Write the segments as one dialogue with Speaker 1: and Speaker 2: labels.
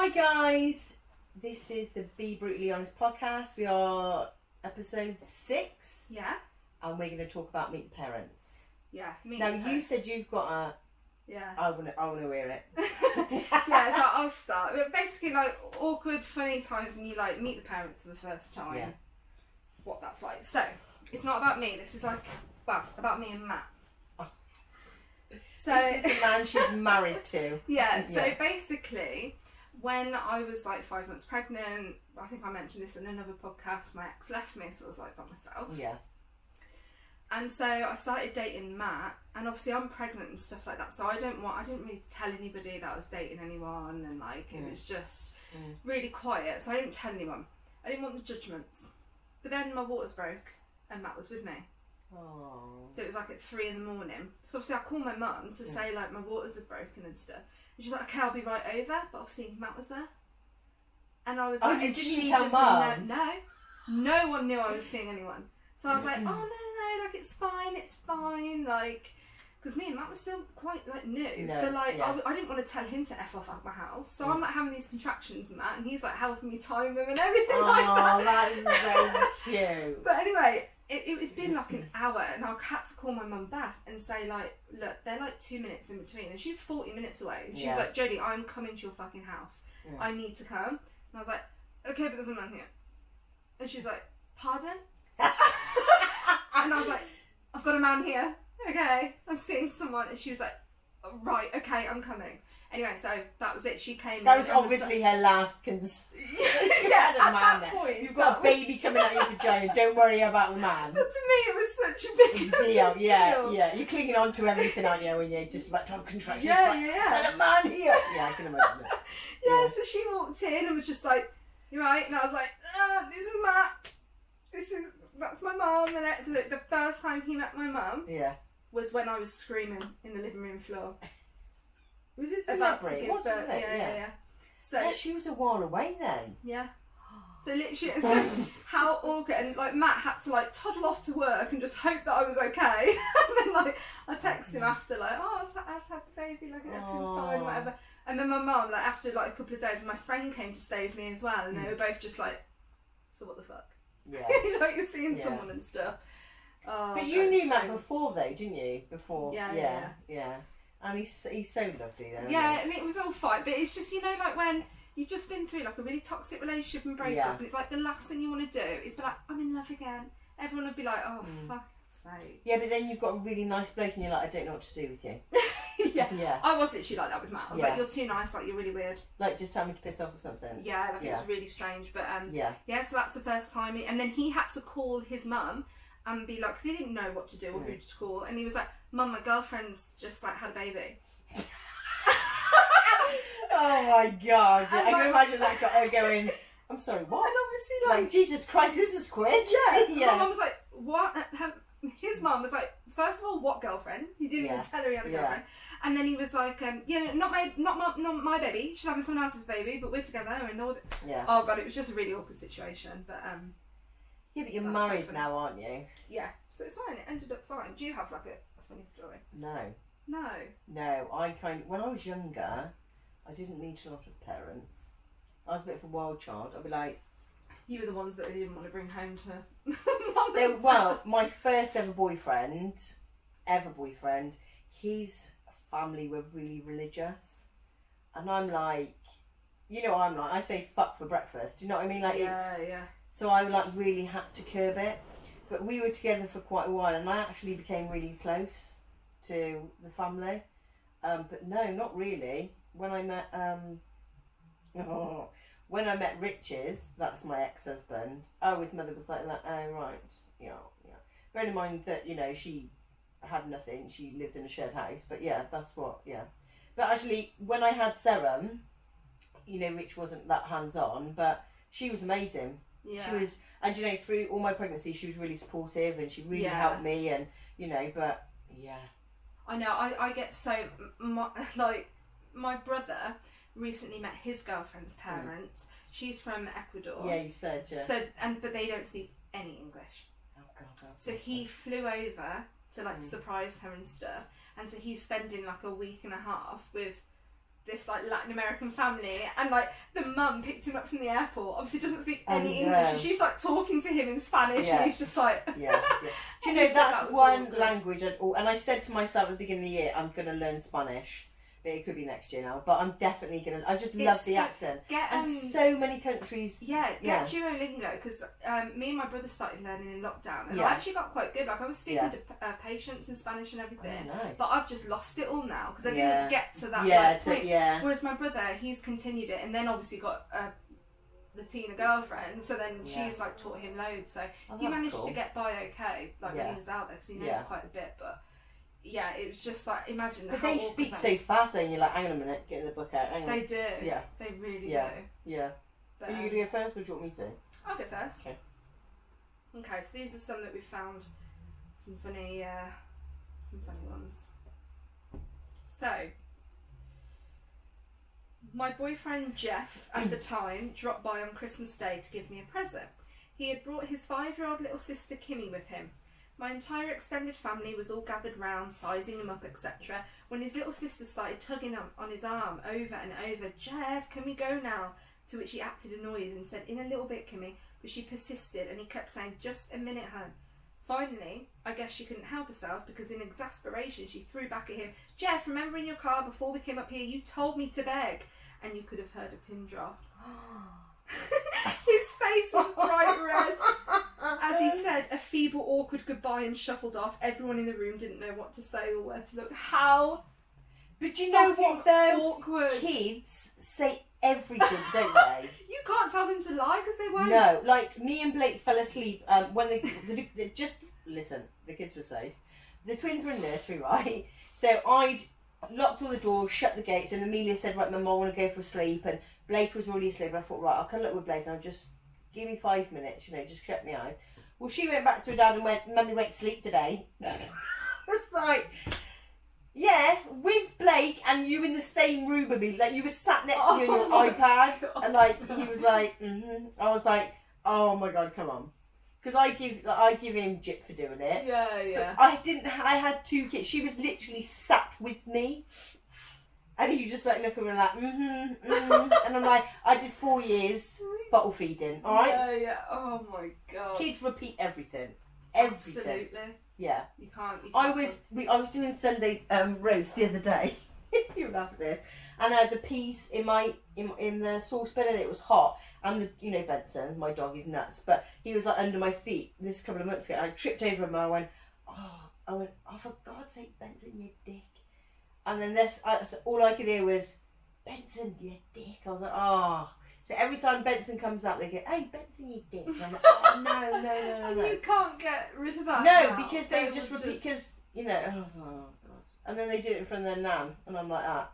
Speaker 1: Hi guys, this is the Be Brutally Honest podcast. We are episode 6.
Speaker 2: Yeah.
Speaker 1: And we're going to talk about meet parents.
Speaker 2: Yeah.
Speaker 1: Now you said you've got a...
Speaker 2: Yeah.
Speaker 1: I want to hear it.
Speaker 2: Yeah, so I'll start. But basically, like, awkward, funny times when you, like, meet the parents for the first time.
Speaker 1: Yeah.
Speaker 2: What that's like. So, it's not about me. This is like, well, about me and Matt.
Speaker 1: Oh.
Speaker 2: So,
Speaker 1: this is the man she's married to.
Speaker 2: Yeah, so basically, when I was like 5 months pregnant, I think I mentioned this in another podcast, my ex left me, so I was like by myself.
Speaker 1: Yeah.
Speaker 2: And so I started dating Matt, and obviously I'm pregnant and stuff like that, so I didn't really tell anybody that I was dating anyone, and like it was just really quiet, so I didn't tell anyone. I didn't want the judgments. But then my waters broke, and Matt was with me.
Speaker 1: Oh.
Speaker 2: So it was like at 3 in the morning. So obviously I called my mum to say like my waters are broken and stuff. And she's like, okay, I'll be right over. But obviously Matt was there. And I was like,
Speaker 1: and
Speaker 2: did
Speaker 1: didn't
Speaker 2: she
Speaker 1: you tell Mum?
Speaker 2: No one knew I was seeing anyone. So I was like, oh no, like it's fine. Like, because me and Matt were still quite like new.
Speaker 1: No,
Speaker 2: so like
Speaker 1: yeah.
Speaker 2: I didn't want to tell him to F off at my house. So I'm like having these contractions and that. And he's like helping me time them and everything like that.
Speaker 1: Oh, that is very cute.
Speaker 2: But anyway, it's been like an hour, and I had to call my mum back and say like, look, they're like 2 minutes in between, and she was 40 minutes away. And she was like, Jodie, I'm coming to your fucking house. I need to come. And I was like, okay, but there's a man here. And she's like, pardon? And I was like, I've got a man here. Okay, I'm seeing someone. And she was like, right, okay, I'm coming. Anyway, so that was it. She came.
Speaker 1: That was obviously her last
Speaker 2: yeah, at that point.
Speaker 1: You've got a baby coming out of your vagina. Don't worry about the man.
Speaker 2: But to me, it was such a big
Speaker 1: deal. Yeah,
Speaker 2: deal.
Speaker 1: yeah. You're clinging on to everything, aren't you? When you're just about to have contractions.
Speaker 2: Yeah.
Speaker 1: There's a man here. Yeah, I can imagine it.
Speaker 2: Yeah, so she walked in and was just like, "You're right," and I was like, "This is Matt. That's my mum." And the first time he met my mum, was when I was screaming in the living room floor.
Speaker 1: Was this
Speaker 2: about to
Speaker 1: elaborate?
Speaker 2: give
Speaker 1: What's
Speaker 2: birth.
Speaker 1: it?
Speaker 2: Yeah. So
Speaker 1: yeah, she was a while away then.
Speaker 2: yeah. So literally, so how awkward, and like Matt had to like toddle off to work and just hope that I was okay. And then like I text him after like, oh, I've had the baby, like everything's fine, whatever. And then my mum, like after like a couple of days, my friend came to stay with me as well, and they were both just like, so what the fuck?
Speaker 1: Yeah.
Speaker 2: Like you're seeing someone and stuff. Oh,
Speaker 1: but you knew Matt before though, didn't you? Before.
Speaker 2: Yeah.
Speaker 1: And he's so lovely though.
Speaker 2: Yeah, and it was all fine, but it's just, you know, like when you've just been through like a really toxic relationship and breakup, and it's like the last thing you want to do is be like, I'm in love again. Everyone would be like, oh, fuck's sake.
Speaker 1: Yeah, but then you've got a really nice bloke and you're like, I don't know what to do with you.
Speaker 2: Yeah. I was literally like that with Matt. I was like, you're too nice, like you're really weird.
Speaker 1: Like just tell me to piss off or something.
Speaker 2: Yeah, like it was really strange, but
Speaker 1: yeah,
Speaker 2: so that's the first time. And then he had to call his mum and be like, because he didn't know what to do or who to call, and he was like, Mum, my girlfriend's just like had a baby.
Speaker 1: Oh my god! I can imagine that guy going, I'm sorry, what?
Speaker 2: And obviously, like
Speaker 1: Jesus Christ, this is quick.
Speaker 2: Yeah. My mum was like, what? His mum was like, first of all, what girlfriend? He didn't even tell her he had a girlfriend. And then he was like, not my baby. She's having someone else's baby, but we're together and all. Oh god, it was just a really awkward situation. But
Speaker 1: yeah, but you're married now, aren't you?
Speaker 2: Yeah, so it's fine. It ended up fine. Do you have like a funny story?
Speaker 1: No.
Speaker 2: No.
Speaker 1: When I was younger, I didn't meet a lot of parents. I was a bit of a wild child. I'd be like...
Speaker 2: You were the ones that they didn't want to bring home to...
Speaker 1: Well, my first ever boyfriend, his family were really religious. And I'm like... You know what I'm like? I say fuck for breakfast. Do you know what I mean? Like
Speaker 2: yeah.
Speaker 1: So I like really had to curb it. But we were together for quite a while and I actually became really close to the family. But no, not really. When I met Rich's, that's my ex-husband, his mother was like that, oh right, yeah. Bearing in mind that, you know, she had nothing, she lived in a shared house, but yeah, that's what, yeah. But actually, when I had Serum, you know, Rich wasn't that hands-on, but she was amazing.
Speaker 2: Yeah.
Speaker 1: She was, and you know, through all my pregnancy, she was really supportive and she really helped me, and, you know, but, yeah.
Speaker 2: I know, I get so, my brother recently met his girlfriend's parents. She's from Ecuador.
Speaker 1: Yeah, you said, yeah.
Speaker 2: So, but they don't speak any English.
Speaker 1: Oh God.
Speaker 2: So he flew over to like surprise her and stuff. And so he's spending like a week and a half with this like Latin American family, and like the mum picked him up from the airport. Obviously, doesn't speak
Speaker 1: Oh,
Speaker 2: any
Speaker 1: no.
Speaker 2: English, and she's like talking to him in Spanish,
Speaker 1: Yeah.
Speaker 2: and he's just like,
Speaker 1: Yeah. Do you
Speaker 2: He
Speaker 1: know
Speaker 2: said
Speaker 1: that's
Speaker 2: that was
Speaker 1: one
Speaker 2: awkward.
Speaker 1: language and I said to myself at the beginning of the year, I'm going to learn Spanish. But it could be next year now. But I'm definitely going to. I just love
Speaker 2: It's
Speaker 1: the
Speaker 2: so-
Speaker 1: accent.
Speaker 2: get
Speaker 1: And so many countries.
Speaker 2: get
Speaker 1: Yeah.
Speaker 2: Duolingo, because me and my brother started learning in lockdown, and
Speaker 1: Yeah.
Speaker 2: I actually got quite good. Like I was speaking
Speaker 1: Yeah.
Speaker 2: to patients in Spanish and
Speaker 1: Oh,
Speaker 2: everything,
Speaker 1: nice.
Speaker 2: but I've just lost it all now because I
Speaker 1: Yeah.
Speaker 2: didn't get to that
Speaker 1: yeah,
Speaker 2: like, point.
Speaker 1: yeah.
Speaker 2: Whereas my brother, he's continued it, and then obviously got a Latina girlfriend, so then
Speaker 1: Yeah.
Speaker 2: she's like taught him loads. So
Speaker 1: Oh,
Speaker 2: he
Speaker 1: that's
Speaker 2: managed
Speaker 1: cool.
Speaker 2: to get by okay, like when
Speaker 1: Yeah.
Speaker 2: he was out there, because he knows
Speaker 1: Yeah.
Speaker 2: quite a bit. But yeah, it was just like, imagine
Speaker 1: But
Speaker 2: how
Speaker 1: they
Speaker 2: awkward
Speaker 1: speak
Speaker 2: that
Speaker 1: so
Speaker 2: is.
Speaker 1: fast, and you're like, hang on a minute, get the book out. Hang on.
Speaker 2: They do.
Speaker 1: Yeah.
Speaker 2: They really
Speaker 1: Yeah.
Speaker 2: do.
Speaker 1: Yeah.
Speaker 2: But,
Speaker 1: Are you going to go first, or do you want me to?
Speaker 2: I'll go first.
Speaker 1: Okay.
Speaker 2: Okay, so these are some that we found. Some funny ones. So, my boyfriend Jeff, at the time, dropped by on Christmas Day to give me a present. He had brought his 5-year-old little sister Kimmy with him. My entire extended family was all gathered round, sizing him up, etc., when his little sister started tugging on his arm over and over. Jeff, can we go now? To which he acted annoyed and said, in a little bit, Kimmy, but she persisted, and he kept saying, just a minute, hun. Finally, I guess she couldn't help herself, because in exasperation she threw back at him, Jeff, remember in your car before we came up here, you told me to beg. And you could have heard a pin drop. His face was bright red. As he said a feeble, awkward goodbye and shuffled off, everyone in the room didn't know what to say or where to look. How
Speaker 1: But you know what though?
Speaker 2: awkward.
Speaker 1: Kids say everything, don't they?
Speaker 2: You can't tell them to lie because they won't.
Speaker 1: No, like me and Blake fell asleep when they just listen. The kids were safe. The twins were in nursery, right? So I'd locked all the doors, shut the gates, and Amelia said, "Right, Mum, I want to go for a sleep." And Blake was already asleep. And I thought, right, I'll cuddle up with Blake and I'll just give me 5 minutes, just shut me eyes. Well, she went back to her dad and went, "Mummy went to sleep today." It's like, yeah, with Blake and you in the same room with me, like you were sat next to me on
Speaker 2: Oh
Speaker 1: your
Speaker 2: my
Speaker 1: iPad,
Speaker 2: God.
Speaker 1: and like he was like, I was like, oh my God, come on, because I give him jip for doing it.
Speaker 2: Yeah.
Speaker 1: I had 2 kids. She was literally sat with me, and you just like look at me like, and I'm like, I did 4 years bottle feeding. All right,
Speaker 2: Yeah. Oh my God.
Speaker 1: kids repeat everything.
Speaker 2: Absolutely.
Speaker 1: Yeah.
Speaker 2: You can't.
Speaker 1: I was doing Sunday roast the other day. You'll laugh at this. And I had the peas in the saucepan, and it was hot. And Benson, my dog, is nuts, but he was like under my feet this couple of months ago. I tripped over him. And I went, oh, for God's sake, Benson, you dick. And then so all I could hear was, Benson, you dick. I was like, oh. So every time Benson comes out, they go, hey, Benson, you dick. And I'm like, oh, no.
Speaker 2: You can't get rid of that.
Speaker 1: No,
Speaker 2: now.
Speaker 1: because they just repeat, because, I was like, oh, God. And then they do it in front of their nan, and I'm like that.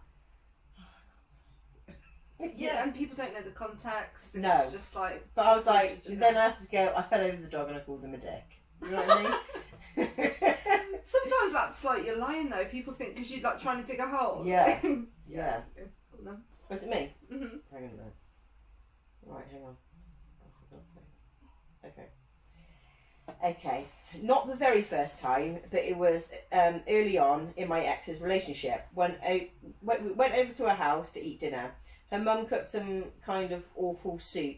Speaker 2: Yeah, and people don't know the context. And
Speaker 1: No.
Speaker 2: It's just like.
Speaker 1: But I was like,
Speaker 2: you know.
Speaker 1: then I have to go, I fell over the dog and I called him a dick. You know what I mean?
Speaker 2: Sometimes that's like you're lying though. People think because you're like trying to dig a hole.
Speaker 1: Yeah.
Speaker 2: yeah.
Speaker 1: Yeah.
Speaker 2: No.
Speaker 1: Was it me?
Speaker 2: Mm-hmm.
Speaker 1: Hang on a minute. Right, hang on. Oh, for God's sake. Okay. Not the very first time, but it was early on in my ex's relationship. Went over to her house to eat dinner. Her mum cooked some kind of awful soup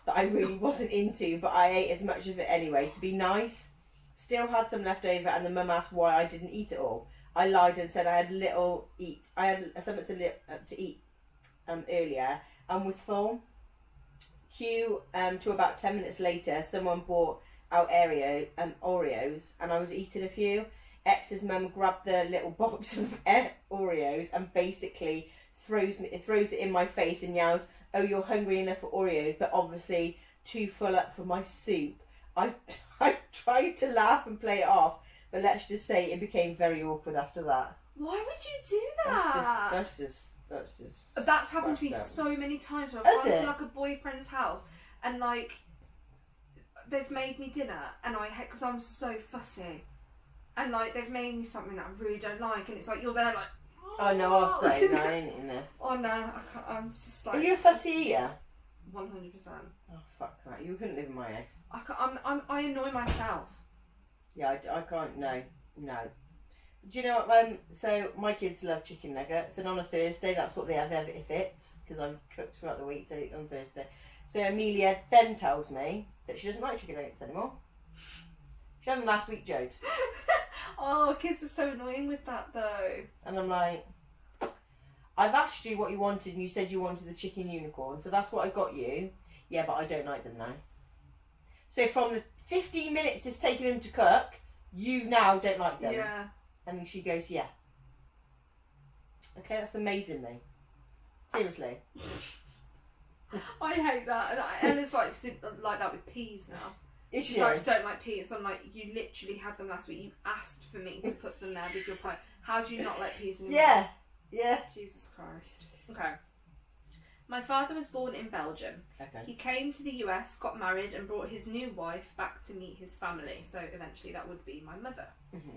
Speaker 1: that I really wasn't into, but I ate as much of it anyway to be nice. Still had some left over, and the mum asked why I didn't eat it all. I lied and said I had I had something to eat earlier and was full. Cue to about 10 minutes later, someone bought out Oreos, and I was eating a few. Ex's mum grabbed the little box of Oreos and basically throws it in my face and yells, "Oh, you're hungry enough for Oreos, but obviously too full up for my soup." I tried to laugh and play it off, but let's just say it became very awkward after that.
Speaker 2: Why would you do that?
Speaker 1: That's just.
Speaker 2: That's happened to me
Speaker 1: fucked up.
Speaker 2: so many times where
Speaker 1: Has
Speaker 2: I've gone
Speaker 1: it?
Speaker 2: to like a boyfriend's house and like they've made me dinner and I hate because I'm so fussy and like they've made me something that I really don't like and it's like you're there like.
Speaker 1: Oh no, I'll say no, I ain't eating this.
Speaker 2: Oh no, I can't, I'm just like.
Speaker 1: Are you a fussy eater?
Speaker 2: 100%.
Speaker 1: Oh fuck that! You couldn't live in my house.
Speaker 2: I annoy myself.
Speaker 1: Yeah, I can't. No. Do you know what? So my kids love chicken nuggets, and on a Thursday, that's what they have if it's because I've cooked throughout the week. So on Thursday, so Amelia then tells me that she doesn't like chicken nuggets anymore. She had them last week, Jode.
Speaker 2: Oh, kids are so annoying with that though.
Speaker 1: And I'm like, I've asked you what you wanted, and you said you wanted the chicken unicorn, so that's what I got you. Yeah, but I don't like them now. So from the 15 minutes it's taken them to cook, you now don't like them.
Speaker 2: Yeah.
Speaker 1: And she goes, yeah. Okay, that's amazing, me. Seriously.
Speaker 2: I hate that. And it's like that with peas now.
Speaker 1: Is
Speaker 2: She's
Speaker 1: she?
Speaker 2: like, don't like peas. I'm like, you literally had them last week. You asked for me to put them there with your pie. How do you not like peas anymore?
Speaker 1: Yeah. Yeah.
Speaker 2: Jesus Christ. Okay. My father was born in Belgium.
Speaker 1: Okay.
Speaker 2: He came to the US, got married, and brought his new wife back to meet his family. So eventually that would be my mother.
Speaker 1: Mm-hmm.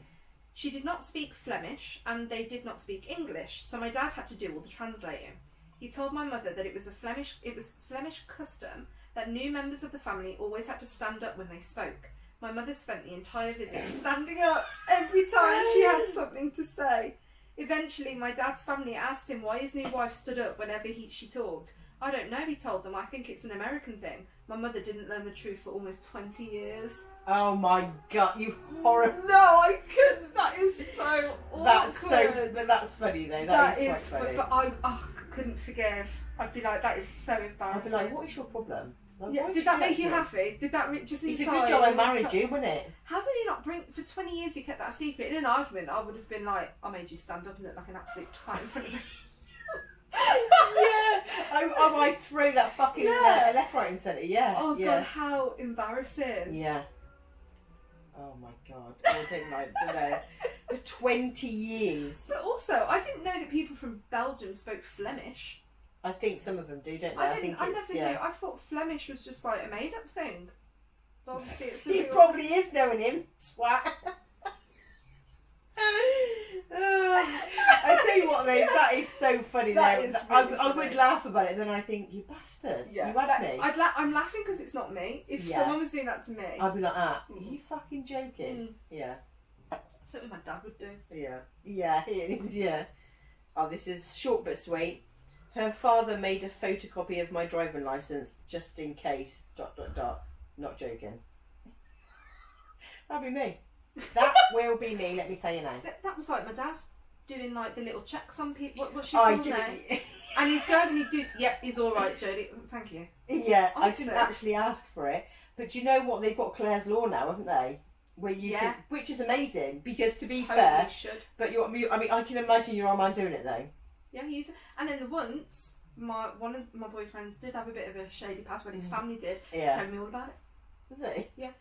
Speaker 2: She did not speak Flemish, and they did not speak English, so my dad had to do all the translating. He told my mother that it was Flemish custom that new members of the family always had to stand up when they spoke. My mother spent the entire visit standing up every time she had something to say. Eventually, my dad's family asked him why his new wife stood up whenever she talked. I don't know, he told them. I think it's an American thing. My mother didn't learn the truth for almost 20 years.
Speaker 1: Oh my god, you horrible.
Speaker 2: No, I couldn't. That is so awkward.
Speaker 1: But that's funny though. That is quite funny.
Speaker 2: But I couldn't forgive. I'd be like, that is so embarrassing.
Speaker 1: I'd be like, what is your problem? Like,
Speaker 2: Yeah, did that make you happy? Did that just
Speaker 1: It's a
Speaker 2: inside?
Speaker 1: good job I married you, wasn't it?
Speaker 2: How did he not bring... For 20 years he kept that secret. In an argument, I would have been like, I made you stand up and look like an absolute twat in front of me.
Speaker 1: Yeah, I might throw that fucking left, right and centre, yeah.
Speaker 2: Oh
Speaker 1: yeah.
Speaker 2: god, how embarrassing.
Speaker 1: Yeah. Oh my god, I think like, for 20 years.
Speaker 2: But also, I didn't know that people from Belgium spoke Flemish.
Speaker 1: I think some of them do, don't they?
Speaker 2: I
Speaker 1: think
Speaker 2: never
Speaker 1: it's,
Speaker 2: knew. I thought Flemish was just like a made-up thing. But obviously it's a
Speaker 1: He
Speaker 2: real...
Speaker 1: probably is knowing him, swat. I tell you what, though, that is so funny.
Speaker 2: That
Speaker 1: though.
Speaker 2: is
Speaker 1: I
Speaker 2: really
Speaker 1: would
Speaker 2: funny.
Speaker 1: laugh about it, then I think, you bastard, you had me.
Speaker 2: I'm laughing because it's not me. If
Speaker 1: Yeah.
Speaker 2: someone was doing that to me,
Speaker 1: I'd be like, are you fucking joking? Yeah.
Speaker 2: something my dad would do.
Speaker 1: Yeah. Yeah, it is, yeah. Oh, this is short but sweet. Her father made a photocopy of my driving licence just in case, ... Not joking. That'll be me. That will be me, let me tell you now.
Speaker 2: That was like my dad doing like the little checks on people. What's
Speaker 1: I
Speaker 2: your full name? And he'd go and he'd do, yep, he's alright, Jodie. Thank you.
Speaker 1: Yeah, I
Speaker 2: Honestly.
Speaker 1: didn't actually ask for it. But do you know what? They've got Claire's Law now, haven't they? Where you
Speaker 2: Yeah.
Speaker 1: can, which is amazing, because to be
Speaker 2: Totally
Speaker 1: fair,
Speaker 2: should.
Speaker 1: but I mean, I can imagine your old man doing it though.
Speaker 2: Yeah, he used to. And then once, one of my boyfriends did have a bit of a shady past when his family did.
Speaker 1: Yeah.
Speaker 2: Told me all about it.
Speaker 1: Was it?
Speaker 2: Yeah.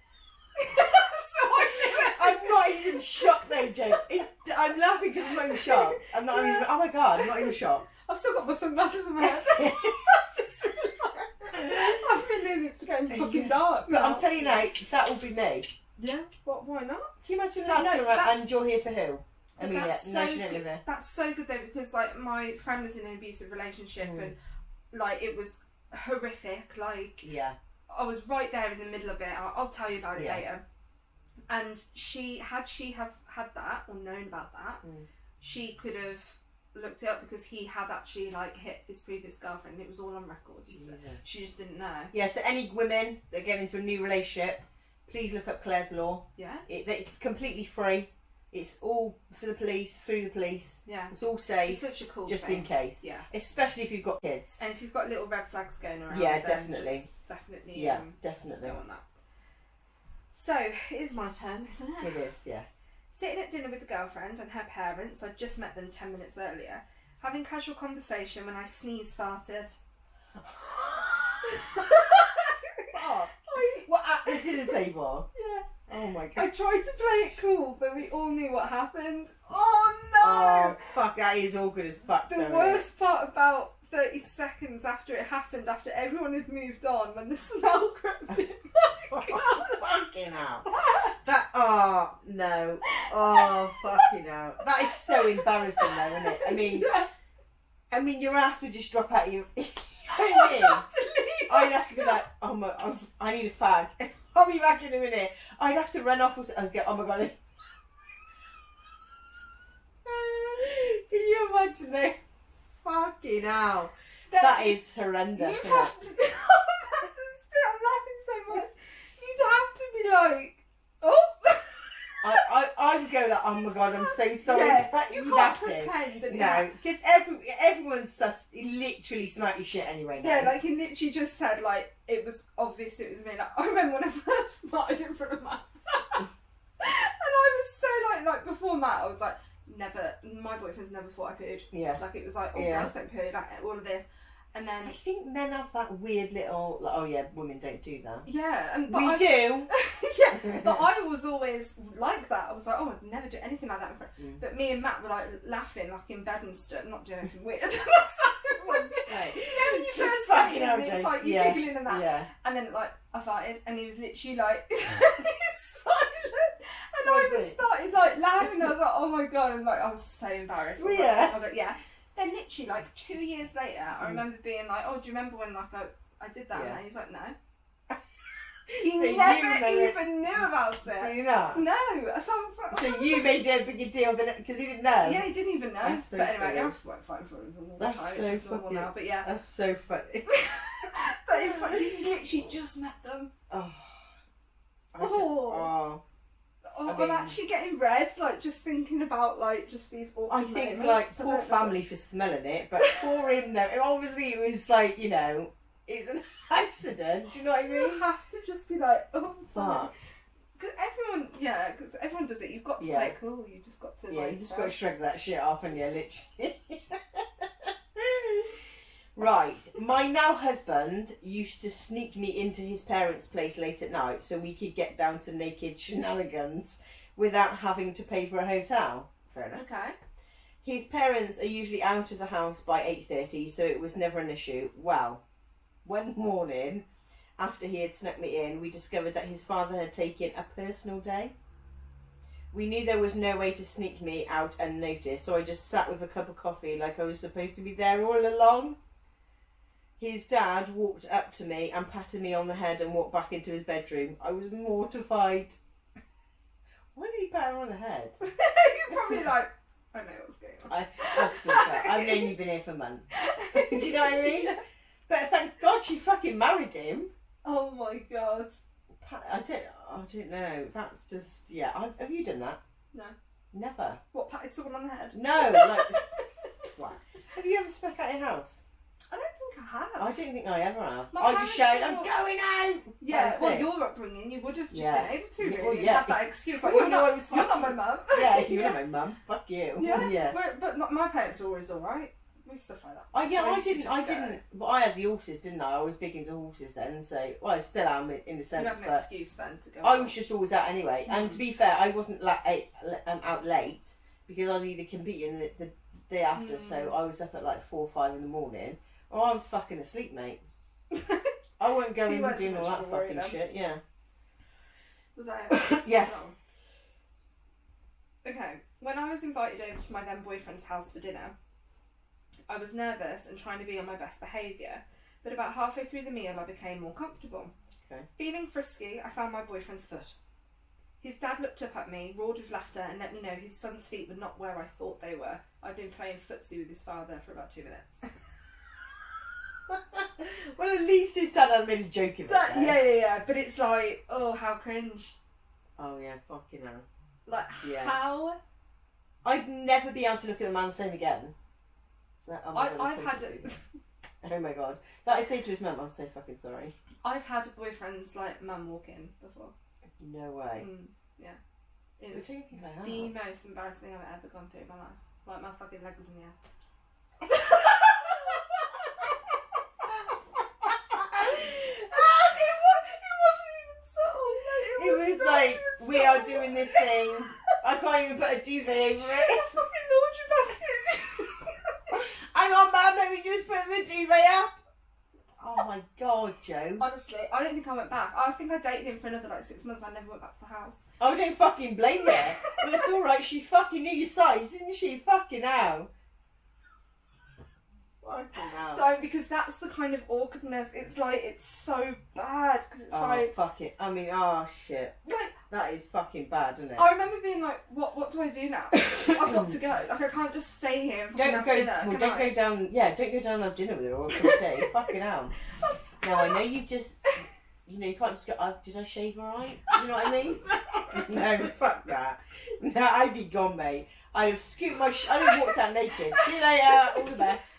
Speaker 2: So I knew it.
Speaker 1: I'm not even shocked though, Joe. I'm laughing because I'm not even shocked. I'm not even, oh my god, I'm not even shocked.
Speaker 2: I've still got my sunglasses in my head. Just realised. I've been in it's getting fucking dark.
Speaker 1: But
Speaker 2: now.
Speaker 1: I'm telling you now, that will be me.
Speaker 2: Yeah, why not?
Speaker 1: Can you imagine
Speaker 2: No,
Speaker 1: that?
Speaker 2: no,
Speaker 1: So,
Speaker 2: that's-
Speaker 1: and you're here for who?
Speaker 2: But
Speaker 1: Amelia.
Speaker 2: that's
Speaker 1: No,
Speaker 2: so
Speaker 1: she don't live
Speaker 2: good.
Speaker 1: here.
Speaker 2: That's so good though, because like my friend was in an abusive relationship and like it was horrific. Like
Speaker 1: Yeah.
Speaker 2: I was right there in the middle of it. I'll tell you about it
Speaker 1: Yeah.
Speaker 2: later. And she have had that or known about that, she could have looked it up because he had actually like hit his previous girlfriend. It was all on record. She just didn't know.
Speaker 1: Yeah, so any women that get into a new relationship, please look up Claire's Law.
Speaker 2: Yeah.
Speaker 1: It's completely free. It's all for the police, through the police.
Speaker 2: Yeah.
Speaker 1: It's all
Speaker 2: It's
Speaker 1: safe,
Speaker 2: such a cool
Speaker 1: just
Speaker 2: thing.
Speaker 1: in case.
Speaker 2: Yeah.
Speaker 1: Especially if you've got kids.
Speaker 2: And if you've got little red flags going around,
Speaker 1: Yeah,
Speaker 2: then
Speaker 1: definitely.
Speaker 2: just definitely.
Speaker 1: Yeah, definitely.
Speaker 2: Go on that. So it is my turn, isn't it?
Speaker 1: It is, yeah.
Speaker 2: Sitting at dinner with a girlfriend and her parents, I'd just met them 10 minutes earlier, having casual conversation when I sneeze farted.
Speaker 1: Oh, what, at the dinner table?
Speaker 2: Yeah.
Speaker 1: Oh my
Speaker 2: I
Speaker 1: god.
Speaker 2: tried to play it cool, but we all knew what happened. Oh no!
Speaker 1: Oh, fuck, that is awkward as fuck.
Speaker 2: The
Speaker 1: though, isn't
Speaker 2: worst part about 30 seconds after it happened, after everyone had moved on, when the smell crept in.
Speaker 1: it? Fucking hell. That, oh, no. Oh, fucking hell. That is so embarrassing though, isn't it? I mean, your ass would just drop out of you. You know what I mean? I'd have to be like, oh my, I need a fag. I'll be back in a minute. I'd have to run off and get, oh my god. you imagine that? Fucking hell. That is horrendous.
Speaker 2: You'd have to. I'm laughing so much. You'd have to be like, oh.
Speaker 1: I would go like, oh my god, I'm so sorry.
Speaker 2: Yeah, you
Speaker 1: You'd
Speaker 2: can't
Speaker 1: have to.
Speaker 2: pretend that.
Speaker 1: No, because everyone's sus. He literally smacked your shit anyway. Now.
Speaker 2: Yeah, like he literally just said like it was obvious it was me. Like I remember when I first farted in front of Matt, and I was so like before Matt, I was like never. My boyfriend's never thought I pooed.
Speaker 1: Yeah.
Speaker 2: Like it was like oh
Speaker 1: Yeah.
Speaker 2: girls don't poo, like all of this, and then
Speaker 1: I think men have that weird little like, oh yeah, women don't do that.
Speaker 2: yeah, and but
Speaker 1: We
Speaker 2: I,
Speaker 1: do.
Speaker 2: yeah, but I was always like that. I was like, oh, I'd never do anything like that in front. But me and Matt were like laughing, like in bed and stuff, not doing anything weird. That's like,
Speaker 1: Right.
Speaker 2: you know when you
Speaker 1: Just
Speaker 2: first
Speaker 1: fucking
Speaker 2: get him,
Speaker 1: out,
Speaker 2: it's like you
Speaker 1: yeah.
Speaker 2: giggling and that.
Speaker 1: Yeah.
Speaker 2: And then like I farted, and he was literally like silent, and I just started like laughing. I was like, oh my god, and like I was so embarrassed. I was
Speaker 1: Yeah.
Speaker 2: Like, I was like, yeah. Then literally like 2 years later, I remember being like, oh, do you remember when like I did that?
Speaker 1: Yeah.
Speaker 2: And he was like, no. He
Speaker 1: So you
Speaker 2: never
Speaker 1: remember-
Speaker 2: even knew about
Speaker 1: Do
Speaker 2: it.
Speaker 1: you not?
Speaker 2: No,
Speaker 1: So you made a big deal because he didn't know.
Speaker 2: Yeah, he didn't even know.
Speaker 1: That's so
Speaker 2: but anyway,
Speaker 1: funny.
Speaker 2: yeah, I fine for him all the
Speaker 1: That's
Speaker 2: time.
Speaker 1: so
Speaker 2: It's just normal
Speaker 1: fucking-
Speaker 2: now. But yeah,
Speaker 1: That's so funny.
Speaker 2: but in fact, you literally just met them.
Speaker 1: Oh.
Speaker 2: Oh.
Speaker 1: I
Speaker 2: I'm
Speaker 1: mean-
Speaker 2: actually getting red, like just thinking about like just these awkward
Speaker 1: I think
Speaker 2: moments.
Speaker 1: like
Speaker 2: I
Speaker 1: poor
Speaker 2: don't know.
Speaker 1: family for smelling it, but poor him though. Obviously it was like, you know, it's an accident. Do you know what I mean?
Speaker 2: You have to just be like, oh, sorry.
Speaker 1: Fuck.
Speaker 2: Because everyone does it. You've got to
Speaker 1: Yeah.
Speaker 2: play it cool. You just got to
Speaker 1: Yeah,
Speaker 2: like.
Speaker 1: you just got to shrug that shit off, and you literally. Right, my now husband used to sneak me into his parents' place late at night so we could get down to naked shenanigans without having to pay for a hotel. Fair enough.
Speaker 2: Okay.
Speaker 1: His parents are usually out of the house by 8:30, so it was never an issue. Well, one morning, after he had snuck me in, we discovered that his father had taken a personal day. We knew there was no way to sneak me out unnoticed, so I just sat with a cup of coffee like I was supposed to be there all along. His dad walked up to me and patted me on the head and walked back into his bedroom. I was mortified. Why did he pat her on the head?
Speaker 2: You're probably like, I know what's going on.
Speaker 1: That's so fair. I've known you've been here for months. Do you know what I mean? But thank God she fucking married him.
Speaker 2: Oh my god.
Speaker 1: I don't know. That's just, yeah. Have you done that?
Speaker 2: No.
Speaker 1: Never.
Speaker 2: What, patted someone on the head?
Speaker 1: No. Like, what? Have you ever snuck out your house?
Speaker 2: I don't think I have.
Speaker 1: I don't think I ever have.
Speaker 2: My
Speaker 1: I just
Speaker 2: parents
Speaker 1: shouted,
Speaker 2: were-
Speaker 1: I'm going out!
Speaker 2: Yeah,
Speaker 1: That was
Speaker 2: well,
Speaker 1: it.
Speaker 2: your upbringing, you would have just
Speaker 1: Yeah.
Speaker 2: been able to,
Speaker 1: Yeah,
Speaker 2: really.
Speaker 1: well,
Speaker 2: You
Speaker 1: yeah.
Speaker 2: had that excuse, like,
Speaker 1: Well,
Speaker 2: you're
Speaker 1: no,
Speaker 2: not,
Speaker 1: I was
Speaker 2: you're not my
Speaker 1: fucking-
Speaker 2: mum.
Speaker 1: Yeah, you're not my mum. Fuck you.
Speaker 2: Yeah,
Speaker 1: Yeah.
Speaker 2: But my parents were always alright with stuff like that.
Speaker 1: Oh yeah,
Speaker 2: So
Speaker 1: I
Speaker 2: used to
Speaker 1: didn't.
Speaker 2: just
Speaker 1: I
Speaker 2: go.
Speaker 1: didn't. But I had the horses, didn't I? I was big into horses then, so well, I still am in a
Speaker 2: You
Speaker 1: sense.
Speaker 2: had an
Speaker 1: But
Speaker 2: excuse then to go
Speaker 1: I
Speaker 2: out.
Speaker 1: was just always out anyway. And to be fair, I wasn't out late because I was either competing the day after, so I was up at like 4 or 5 in the morning, or I was fucking asleep, mate. I wasn't
Speaker 2: So you
Speaker 1: going
Speaker 2: weren't
Speaker 1: and doing
Speaker 2: too
Speaker 1: all
Speaker 2: much
Speaker 1: that
Speaker 2: of a worry
Speaker 1: fucking
Speaker 2: then?
Speaker 1: shit. Yeah.
Speaker 2: Was I?
Speaker 1: Yeah.
Speaker 2: No. Okay, when I was invited over to my then boyfriend's house for dinner, I was nervous and trying to be on my best behaviour, but about halfway through the meal I became more comfortable.
Speaker 1: Okay.
Speaker 2: Feeling frisky, I found my boyfriend's foot. His dad looked up at me, roared with laughter, and let me know his son's feet were not where I thought they were. I'd been playing footsie with his father for about 2 minutes.
Speaker 1: Well, at least his dad had made a joke of it.
Speaker 2: But,
Speaker 1: though.
Speaker 2: yeah. But it's like, oh, how cringe.
Speaker 1: Oh yeah, fucking hell.
Speaker 2: Like,
Speaker 1: Yeah.
Speaker 2: how?
Speaker 1: I'd never be able to look at the man the same again. Oh my God,
Speaker 2: I've
Speaker 1: I'm
Speaker 2: had
Speaker 1: fucking
Speaker 2: it.
Speaker 1: stupid. Oh my God. Like I'd say to his mum, I'm so fucking sorry.
Speaker 2: I've had a boyfriend's like mum walk in before.
Speaker 1: No way.
Speaker 2: Yeah. It
Speaker 1: I
Speaker 2: was
Speaker 1: don't think I have.
Speaker 2: the most embarrassing thing I've ever gone through in my life. Like my fucking leg was in the air.
Speaker 1: It was like, we are doing this thing. I can't even put a duvet over it.
Speaker 2: Fucking laundry basket.
Speaker 1: Hang on, Mum, let me just put the duvet up. Oh my God, Joe.
Speaker 2: Honestly, I don't think I went back. I think I dated him for another like 6 months. I never went back to the house.
Speaker 1: I don't fucking blame her. But it's alright, she fucking knew your size, didn't she? Fucking hell. Fucking hell.
Speaker 2: Don't, because that's the kind of awkwardness. It's like, it's so bad. Because it's
Speaker 1: Oh,
Speaker 2: like,
Speaker 1: fuck it. I mean, oh, shit.
Speaker 2: like,
Speaker 1: That is fucking bad, isn't it?
Speaker 2: I remember being like, what do I do now? I've got to go. Like, I can't just stay here and
Speaker 1: Don't
Speaker 2: have
Speaker 1: go.
Speaker 2: dinner.
Speaker 1: Well,
Speaker 2: can
Speaker 1: don't
Speaker 2: I?
Speaker 1: go down. Yeah, don't go down and have dinner with her. Or say, fucking hell. Now I know you just. You know, you can't just go. Did I shave alright? You know what I mean? No, fuck that. No, I'd be gone, mate. I'd have scooped my. I'd have walked out naked. See you later. All the best.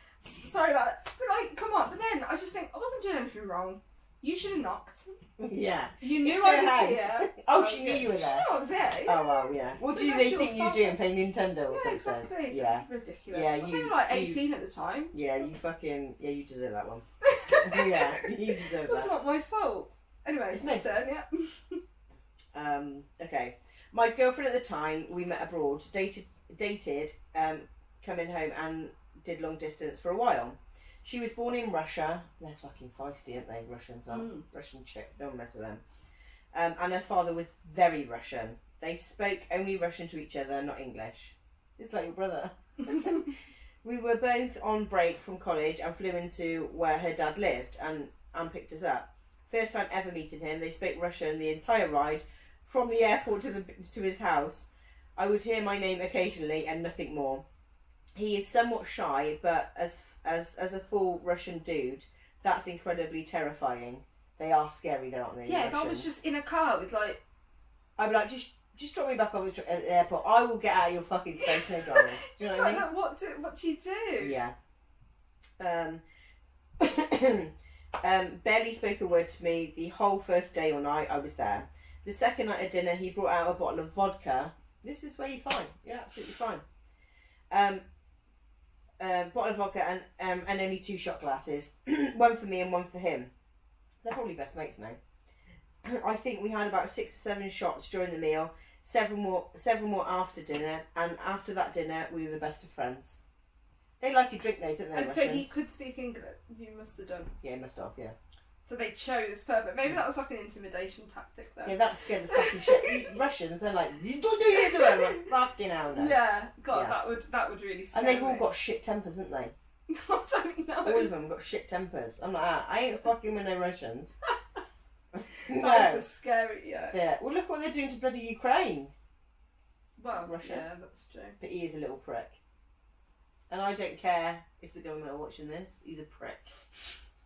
Speaker 2: Sorry about it. But like, come on. But then I just think I wasn't doing anything wrong. You should have knocked.
Speaker 1: Yeah.
Speaker 2: You knew
Speaker 1: It's
Speaker 2: I
Speaker 1: their
Speaker 2: was
Speaker 1: house.
Speaker 2: here.
Speaker 1: Oh, she knew you were
Speaker 2: She
Speaker 1: there.
Speaker 2: knew I was there.
Speaker 1: Oh well, yeah. What
Speaker 2: So
Speaker 1: do
Speaker 2: that's
Speaker 1: they
Speaker 2: your
Speaker 1: think you
Speaker 2: fault.
Speaker 1: do? Playing Nintendo or
Speaker 2: Yeah,
Speaker 1: something?
Speaker 2: exactly. It's
Speaker 1: Yeah.
Speaker 2: ridiculous.
Speaker 1: Yeah,
Speaker 2: I was
Speaker 1: you-
Speaker 2: only like
Speaker 1: you-
Speaker 2: 18 at the time.
Speaker 1: Yeah, you fucking. Yeah, you deserve that one. Yeah, you deserve
Speaker 2: That's
Speaker 1: that.
Speaker 2: not my fault. Anyway,
Speaker 1: It's
Speaker 2: it's my
Speaker 1: me.
Speaker 2: turn, yeah.
Speaker 1: Okay. My girlfriend at the time, we met abroad, dated, coming home and did long distance for a while. She was born in Russia. They're fucking feisty, aren't they? Russians are. Russian chick. Don't mess with them. And her father was very Russian. They spoke only Russian to each other, not English. It's like your brother. We were both on break from college and flew into where her dad lived and picked us up. First time ever meeting him, they spoke Russian the entire ride from the airport to his house. I would hear my name occasionally and nothing more. He is somewhat shy, but as a full Russian dude, that's incredibly terrifying. They are scary, though, aren't they?
Speaker 2: Yeah, if I was just in a car with like...
Speaker 1: I'd be like, just drop me back off at the airport. I will get out of your fucking space, no dramas. Do you know what I mean?
Speaker 2: Like, what do you do?
Speaker 1: Yeah. Barely spoke a word to me the whole first day or night I was there. The second night at dinner, he brought out a bottle of vodka. This is where you're fine. You're absolutely fine. Bottle of vodka and only 2 shot glasses. One for me and one for him. They're probably best mates now. I think we had about 6 or 7 shots during the meal. Several more after dinner, and after that dinner, we were the best of friends. They like you drink, though, don't they?
Speaker 2: And so
Speaker 1: Russians?
Speaker 2: he could speak English. You must have done.
Speaker 1: Yeah, he must have. Yeah.
Speaker 2: So they chose perfect. Maybe that was like an intimidation tactic then.
Speaker 1: Yeah, that scared the fucking shit. These Russians, they're like, you don't do it, like, fucking hell, no.
Speaker 2: Yeah, God,
Speaker 1: Yeah.
Speaker 2: that would really scare
Speaker 1: And they've all
Speaker 2: me.
Speaker 1: got shit tempers, haven't they?
Speaker 2: I don't know.
Speaker 1: All of them got shit tempers. I'm like, I ain't fucking with no Russians. No.
Speaker 2: That is a scary, yeah.
Speaker 1: Yeah. Well, look what they're doing to bloody Ukraine.
Speaker 2: Well,
Speaker 1: Russians.
Speaker 2: yeah, that's true.
Speaker 1: But he is a little prick. And I don't care if the government are watching this. He's a prick.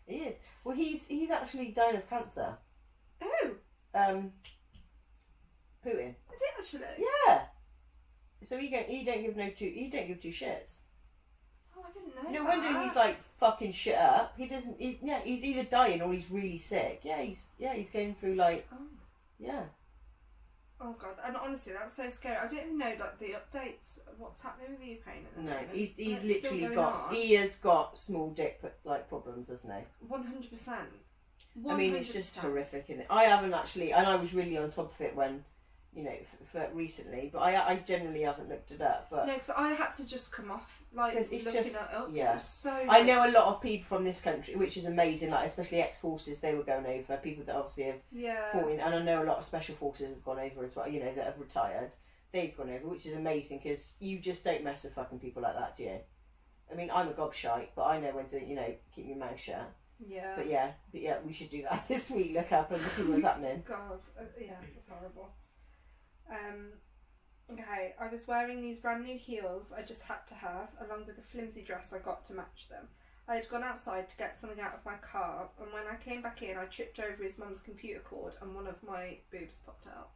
Speaker 1: He is. Well, he's actually dying of cancer.
Speaker 2: Oh,
Speaker 1: Putin.
Speaker 2: is it actually?
Speaker 1: Yeah. So he don't give 2 shits.
Speaker 2: Oh, I didn't know.
Speaker 1: No wonder he's like fucking shit up. He doesn't. He's either dying or he's really sick. Yeah, he's going through like.
Speaker 2: Oh.
Speaker 1: Yeah.
Speaker 2: Oh God, and honestly, that's so scary. I don't even know like the updates of what's happening with the Ukraine at the
Speaker 1: No,
Speaker 2: moment.
Speaker 1: he's
Speaker 2: And it's
Speaker 1: literally
Speaker 2: still
Speaker 1: got.
Speaker 2: going on.
Speaker 1: He has got small dick like problems, hasn't he?
Speaker 2: 100%.
Speaker 1: I mean, it's just horrific, isn't it? I haven't actually, and I was really on top of it when, you know, for recently, but I generally haven't looked it up. But
Speaker 2: No, because I had to just come off like
Speaker 1: 'Cause it's
Speaker 2: looking
Speaker 1: just-
Speaker 2: it up.
Speaker 1: yeah.
Speaker 2: It was so.
Speaker 1: I know a lot of people from this country, which is amazing. Like especially ex-forces, they were going over. People that obviously have
Speaker 2: Yeah.
Speaker 1: fought in, and I know a lot of special forces have gone over as well. You know, that have retired. They've gone over, which is amazing because you just don't mess with fucking people like that, do you? I mean, I'm a gobshite, but I know when to, you know, keep your mouth shut.
Speaker 2: Yeah.
Speaker 1: But yeah, we should do that this week. Look up and see what's happening.
Speaker 2: God, yeah, it's horrible. Okay, I was wearing these brand new heels I just had to have, along with a flimsy dress I got to match them. I had gone outside to get something out of my car, and when I came back in, I tripped over his mum's computer cord, and one of my boobs popped out.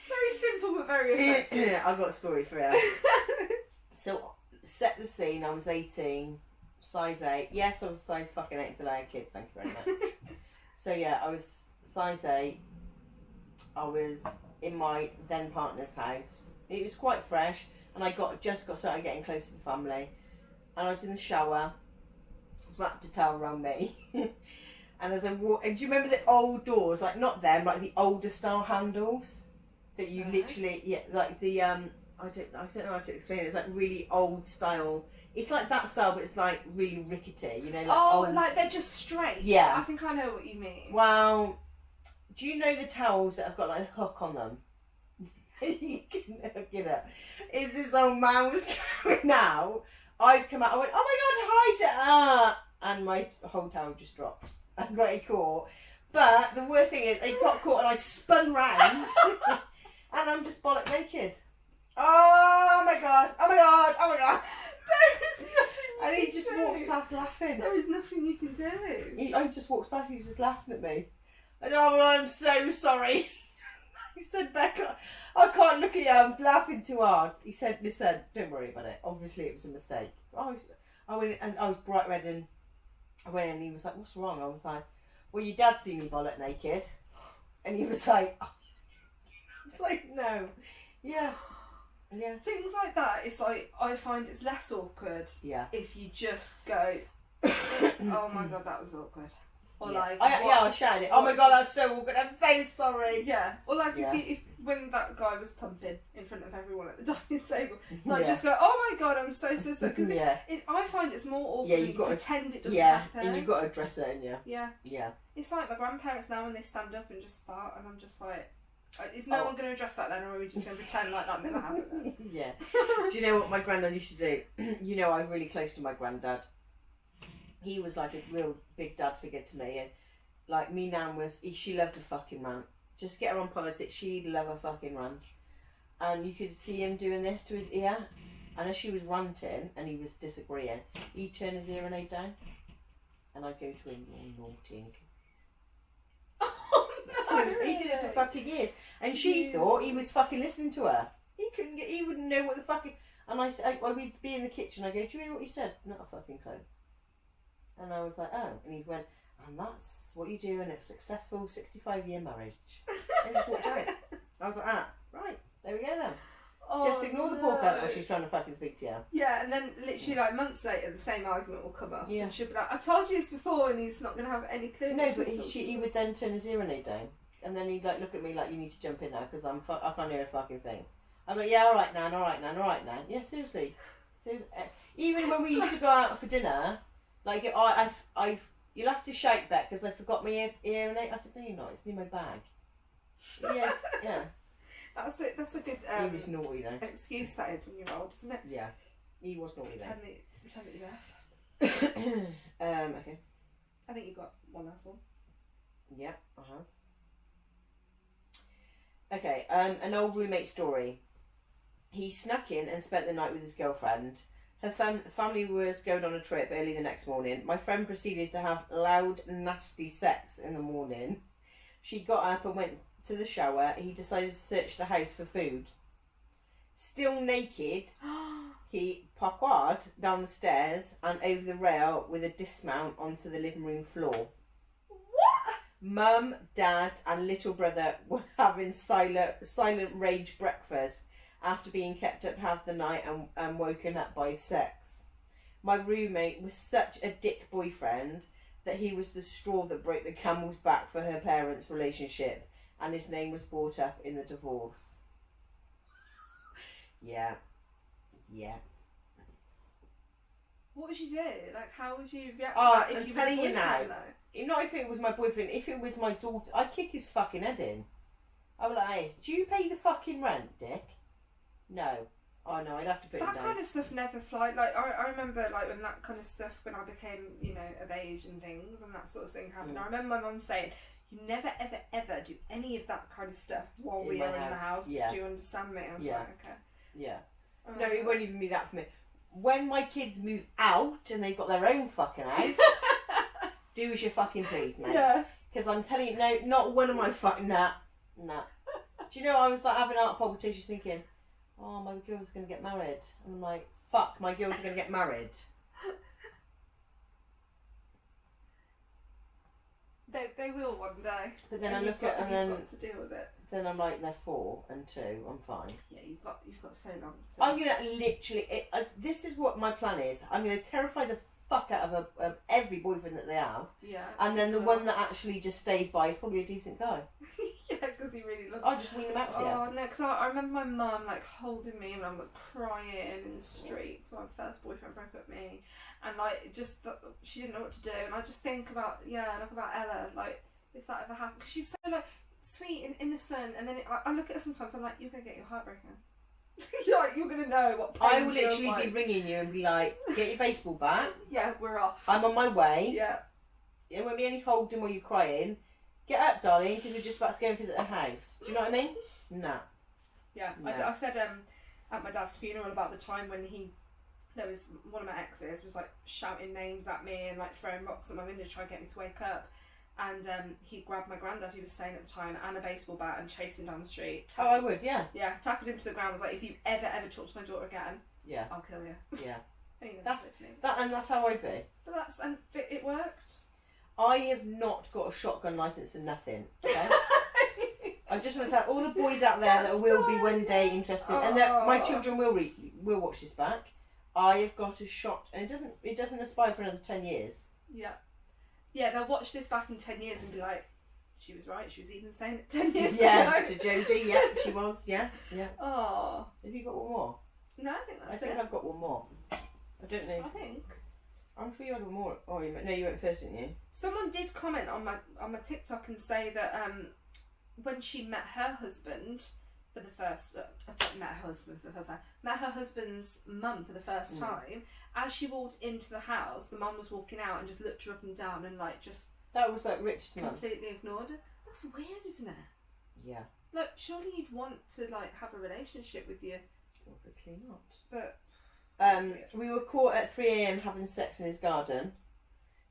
Speaker 2: Very simple but very effective.
Speaker 1: I've got a story for you. So, set the scene. I was 18, size 8. Yes, I was size fucking 8 until I had kids. Thank you very much. So yeah, I was size 8. I was in my then partner's house. It was quite fresh, and I just got started getting close to the family. And I was in the shower, wrapped a towel around me. And as I walked, and do you remember the old doors? Like not them, like the older style handles that you literally, yeah, like the I don't know how to explain it. It's like really old style. It's like that style, but it's like really rickety. You know, like old.
Speaker 2: Like they're just straight.
Speaker 1: Yeah.
Speaker 2: I think I know what you mean.
Speaker 1: Well, do you know the towels that have got like a hook on them? You can hook it up. Is this old man was coming out? I've come out. I went, oh my god, hide it! And my whole towel just dropped. I got it caught. But the worst thing is, they got caught and I spun round and I'm just bollock naked. Oh my god! Oh my god! Oh my god!
Speaker 2: There is nothing
Speaker 1: And
Speaker 2: you
Speaker 1: he just
Speaker 2: can
Speaker 1: walks
Speaker 2: do.
Speaker 1: past laughing.
Speaker 2: There is nothing you can do.
Speaker 1: He just walks past, he's just laughing at me. I go, oh, I'm so sorry. He said, Becca, I can't look at you, I'm laughing too hard. He said, listen, don't worry about it. Obviously it was a mistake. I went and I was bright red and I went in and he was like, what's wrong? I was like, well, your dad seen me bollock naked. And he was like, oh. I was like, no. Yeah. Yeah.
Speaker 2: Things like that, it's like, I find it's less awkward
Speaker 1: Yeah.
Speaker 2: if you just go, oh my god, that was awkward. Or
Speaker 1: yeah.
Speaker 2: like,
Speaker 1: I shouted it. Oh my god, that's so awkward. I'm so sorry.
Speaker 2: yeah. Or like
Speaker 1: Yeah.
Speaker 2: if when that guy was pumping in front of everyone at the dining table, so I
Speaker 1: Yeah.
Speaker 2: just go, oh my god, I'm so sorry. Because
Speaker 1: Yeah.
Speaker 2: I find it's more awkward
Speaker 1: Yeah,
Speaker 2: when
Speaker 1: you've
Speaker 2: you
Speaker 1: got to-
Speaker 2: pretend it doesn't
Speaker 1: Yeah,
Speaker 2: happen.
Speaker 1: and you've got to address it, yeah.
Speaker 2: Yeah.
Speaker 1: Yeah.
Speaker 2: It's like my grandparents now when they stand up and just fart, and I'm just like, is no
Speaker 1: Oh.
Speaker 2: one going to address that then, or are we just going to pretend like that never happened?
Speaker 1: Yeah. Do you know what my granddad used to do? You know, I was really close to my granddad. He was like a real big dad figure to me, and like me nan was, she loved a fucking rant. Just get her on politics, she'd love a fucking rant. And you could see him doing this to his ear, and as she was ranting and he was disagreeing, he'd turn his hearing aid down, and I'd go to him, "You naughty."
Speaker 2: Oh, no.
Speaker 1: He did it for fucking years, and she thought he was fucking listening to her. He wouldn't know what the fucking. And I would be in the kitchen. I go, "Do you hear what he said?" Not a fucking clue. And I was like, "Oh," and he went, "And that's what you do in a successful 65-year marriage." And he just walked out. I was like, "Ah, right, there we go then."
Speaker 2: Oh,
Speaker 1: Just ignore the
Speaker 2: no.
Speaker 1: poor cunt while she's trying to fucking speak to you.
Speaker 2: Yeah, and then literally like months later, the same argument will come up.
Speaker 1: Yeah.
Speaker 2: And she'll be like, "I told you this before," and he's not going to have any clue.
Speaker 1: No,
Speaker 2: It's
Speaker 1: but
Speaker 2: just
Speaker 1: he would then turn his hearing aid down, and then he'd like look at me like, "You need to jump in now because I can't hear a fucking thing." I'm like, "Yeah, all right, Nan, all right, Nan, all right, Nan." Yeah, seriously. Even when we used to go out for dinner, like you'll have to shout back because I forgot my hearing aid. I said, "No, you're not. It's in my bag." Yes, yeah.
Speaker 2: That's it. That's a good
Speaker 1: He was naughty though.
Speaker 2: excuse. That is when you're old, isn't it?
Speaker 1: Yeah, he was naughty
Speaker 2: Pretend that you're deaf.
Speaker 1: though. Okay.
Speaker 2: I think you got one last one.
Speaker 1: Yeah. Okay. An old roommate story. He snuck in and spent the night with his girlfriend. Her family was going on a trip early the next morning. My friend proceeded to have loud, nasty sex in the morning. She got up and went to the shower. He decided to search the house for food. Still naked, he parkoured down the stairs and over the rail with a dismount onto the living room floor.
Speaker 2: What?
Speaker 1: Mum, Dad and little brother were having silent rage breakfast after being kept up half the night and woken up by sex. My roommate was such a dick boyfriend that he was the straw that broke the camel's back for her parents' relationship, and his name was brought up in the divorce. Yeah.
Speaker 2: What would you do? Like, how would you react?
Speaker 1: Oh,
Speaker 2: to that if
Speaker 1: I'm
Speaker 2: you
Speaker 1: telling
Speaker 2: were a
Speaker 1: you now.
Speaker 2: boyfriend, though?
Speaker 1: Not if it was my boyfriend, if it was my daughter, I'd kick his fucking head in. I'd be like, "Hey, do you pay the fucking rent, dick?" No. Oh no, I'd have to put him
Speaker 2: That
Speaker 1: down.
Speaker 2: kind of stuff never fly. Like I remember, like when that kind of stuff, when I became, of age and things, and that sort of thing happened. I remember my mum saying, "You never, ever, ever do any of that kind of stuff while
Speaker 1: In
Speaker 2: we
Speaker 1: my
Speaker 2: are in the
Speaker 1: house.
Speaker 2: house."
Speaker 1: Yeah.
Speaker 2: Do you understand me? I was
Speaker 1: Yeah.
Speaker 2: like, okay.
Speaker 1: Yeah.
Speaker 2: Oh,
Speaker 1: No, it won't even be that for me. When my kids move out and they've got their own fucking house, do as you fucking please, mate.
Speaker 2: Yeah.
Speaker 1: Because I'm telling you, no, not one of my fucking nah. Do you know, I was like having out palpitations thinking, "Oh, my girl's going to get married." And I'm like, "Fuck, my girl's going to get married."
Speaker 2: They will one day.
Speaker 1: But then I
Speaker 2: you've
Speaker 1: look at,
Speaker 2: got-
Speaker 1: and then
Speaker 2: you've got to deal with it.
Speaker 1: then I'm like, they're 4 and 2, I'm fine.
Speaker 2: Yeah, you've got so long. To...
Speaker 1: I'm going to literally, this is what my plan is. I'm going to terrify the fuck out of every boyfriend that they have.
Speaker 2: Yeah.
Speaker 1: And then the one that actually just stays by is probably a decent guy.
Speaker 2: Yeah, because he really loves.
Speaker 1: I'll just wean them out for you.
Speaker 2: Oh no, because I remember my mum like holding me when I'm like crying in the streets when my first boyfriend broke up with me, and like just she didn't know what to do, and I just think about Ella, like if that ever happened, because she's so like sweet and innocent, and then I look at her sometimes, I'm like, you're gonna get your heart broken. You're gonna know what pain
Speaker 1: I will
Speaker 2: feels
Speaker 1: literally
Speaker 2: like.
Speaker 1: be ringing you and be like, "Get your baseball bat.
Speaker 2: Yeah, we're off.
Speaker 1: I'm on my way.
Speaker 2: Yeah.
Speaker 1: It won't be any holding while you're crying. Get up, darling, because we're just about to go and visit a house. Do you know what I mean? No.
Speaker 2: Yeah,
Speaker 1: No.
Speaker 2: I said at my dad's funeral about the time when there was one of my exes was like shouting names at me and like throwing rocks at my window to try and get me to wake up. And he grabbed my granddad, who was staying at the time, and a baseball bat and chased him down the street.
Speaker 1: Oh, I would, yeah.
Speaker 2: Yeah, tackled him to the ground. Was like, if you ever talk to my daughter again,
Speaker 1: yeah,
Speaker 2: I'll kill you.
Speaker 1: Yeah.
Speaker 2: And he never
Speaker 1: That's
Speaker 2: said to me.
Speaker 1: and that's how I'd be.
Speaker 2: But it worked.
Speaker 1: I have not got a shotgun license for nothing. Okay. I just want to tell all the boys out there that will be one day interested, and that my children will watch this back. I have got a shot, and it doesn't expire for another 10 years.
Speaker 2: Yeah. Yeah, they'll watch this back in 10 years and be like, she was right, she was even saying it 10 years ago.
Speaker 1: Yeah, to Jodie, yeah, she was, yeah.
Speaker 2: Oh.
Speaker 1: Have you got one more?
Speaker 2: No, I think that's
Speaker 1: I think
Speaker 2: it.
Speaker 1: I've got one more. I don't know.
Speaker 2: I think.
Speaker 1: I'm sure you had one more. Oh, you went first, didn't you?
Speaker 2: Someone did comment on my TikTok and say that when she met her husband for the first met her husband's mum for the first time, as she walked into the house, the mum was walking out and just looked her up and down and like just
Speaker 1: that was like Rich's mum.
Speaker 2: Completely ignored her. That's weird, isn't it?
Speaker 1: Yeah.
Speaker 2: Like, surely you'd want to like have a relationship with you.
Speaker 1: Obviously not.
Speaker 2: But
Speaker 1: we were caught at 3 a.m. having sex in his garden.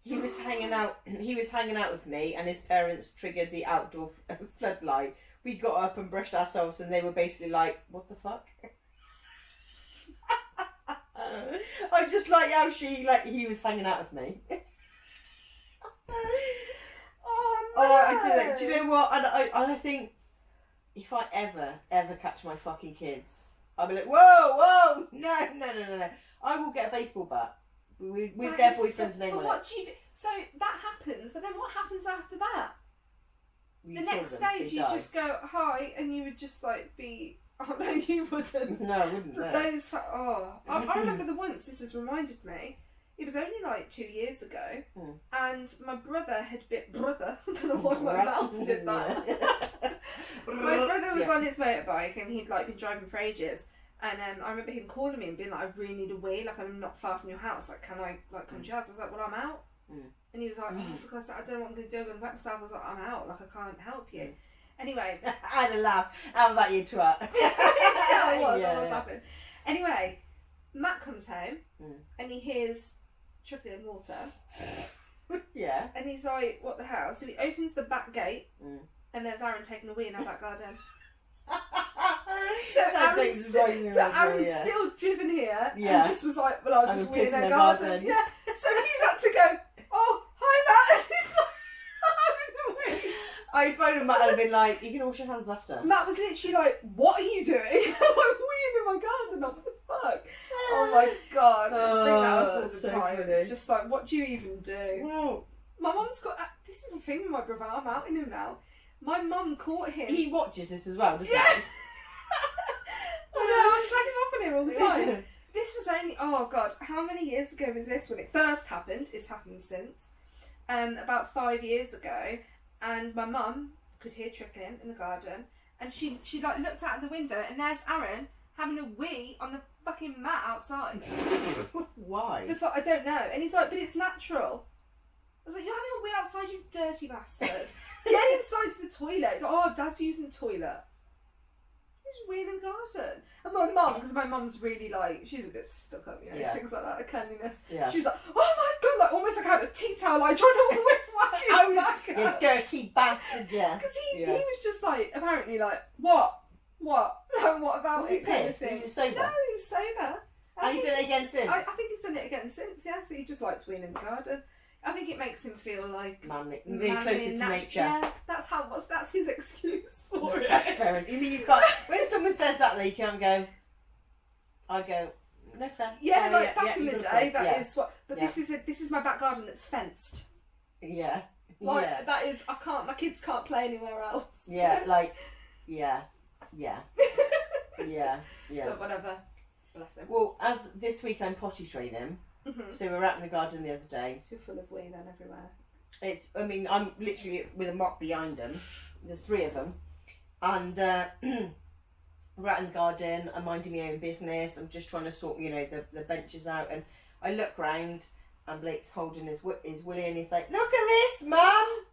Speaker 1: He was hanging out. He was hanging out with me, and his parents triggered the outdoor floodlight. We got up and brushed ourselves, and they were basically like, "What the fuck?" I just like how he was hanging out with me.
Speaker 2: Oh no!
Speaker 1: Oh, I did it. Do you know what? And I think if I ever catch my fucking kids, I'll be like, whoa, no. I will get a baseball bat with their boyfriend's name on it.
Speaker 2: What do you do? So that happens, but then what happens after that?
Speaker 1: You
Speaker 2: the next stage, you just go hi, and you would just like be. Oh no, you wouldn't.
Speaker 1: No, I wouldn't.
Speaker 2: But
Speaker 1: No.
Speaker 2: those. I remember the once. This has reminded me. It was only like 2 years ago, and my brother had bit brother. I don't know why my mouth did that. My brother was on his motorbike, and he'd like been driving for ages. And I remember him calling me and being like, "I really need a wee. Like, I'm not far from your house. Like, can I like come to your house?" I was like, "Well, I'm out." And he was like, "Oh, for God's sake, I don't know what I'm going to do. I'm going to wet myself." I was like, "I'm out. Like, I can't help you." Anyway,
Speaker 1: I had a laugh. How about you, twat?
Speaker 2: I was laughing. Anyway, Matt comes home and he hears trickling water.
Speaker 1: Yeah.
Speaker 2: And he's like, "What the hell?" So he opens the back gate and there's Aaron taking a wee in our back garden. So Aaron's still driven here and just was like, "Well, I'll just wee in their garden." Yeah. So he's had to go, "Oh, hi Matt." He's like, having the wee.
Speaker 1: I'd phoned Matt and I'd been like, "You can wash your hands after."
Speaker 2: Matt was literally like, "What are you doing?" I'm like, "Weeing in my garden, what the fuck?" Oh my god, I bring that up all the
Speaker 1: so
Speaker 2: time.
Speaker 1: funny.
Speaker 2: It's just like, what do you even do?
Speaker 1: Well,
Speaker 2: My mum's got. This is the thing with my brother. I'm outing him now. My mum caught him.
Speaker 1: he watches this as well, doesn't he?
Speaker 2: I know, I slag him off on him all the time. This was only, oh god, how many years ago was this when it first happened? It's happened since. About 5 years ago, and my mum could hear trickling in the garden, and she like looked out the window, and there's Aaron having a wee on the fucking mat outside.
Speaker 1: Why?
Speaker 2: I don't know. And he's like, "But it's natural." I was like, "You're having a wee outside, you dirty bastard. Get inside to the toilet." He's like, "Oh, Dad's using the toilet." He's weeing in the garden. And my mum, because my mum's really like, she's a bit stuck up, you know, things like that, the cleanliness.
Speaker 1: Yeah.
Speaker 2: She was like, "Oh my god," like almost like I had a tea towel, like trying to whack his back
Speaker 1: You
Speaker 2: up.
Speaker 1: dirty bastard, yeah.
Speaker 2: Because he was just like, apparently like, what? Like, what about
Speaker 1: Was he
Speaker 2: it? Kind of
Speaker 1: pissed?
Speaker 2: thing.
Speaker 1: Was he sober?
Speaker 2: No, he was sober.
Speaker 1: And he's done it again since?
Speaker 2: I think he's done it again since, yeah. So he just likes weeing in the garden. I think it makes him feel like
Speaker 1: Manly. Being closer to nature.
Speaker 2: Yeah, that's his excuse for it.
Speaker 1: That's fair enough. You can't, when someone says that though, you can't go, I go, no fair.
Speaker 2: Yeah,
Speaker 1: Oh,
Speaker 2: like back in the day, that is what. But
Speaker 1: Yeah.
Speaker 2: this is my back garden that's fenced.
Speaker 1: Yeah.
Speaker 2: Like that is, I can't. My kids can't play anywhere else.
Speaker 1: Yeah, like, yeah.
Speaker 2: But whatever. Bless him.
Speaker 1: Well, as this week I'm potty training, so we were out in the garden the other day.
Speaker 2: So full of wee then everywhere.
Speaker 1: I'm literally with a mop behind them. There's 3 of them, and we're out in the garden. I'm minding my own business. I'm just trying to sort, the benches out, and I look round, and Blake's holding his willy, and he's like, "Look at this, Mum."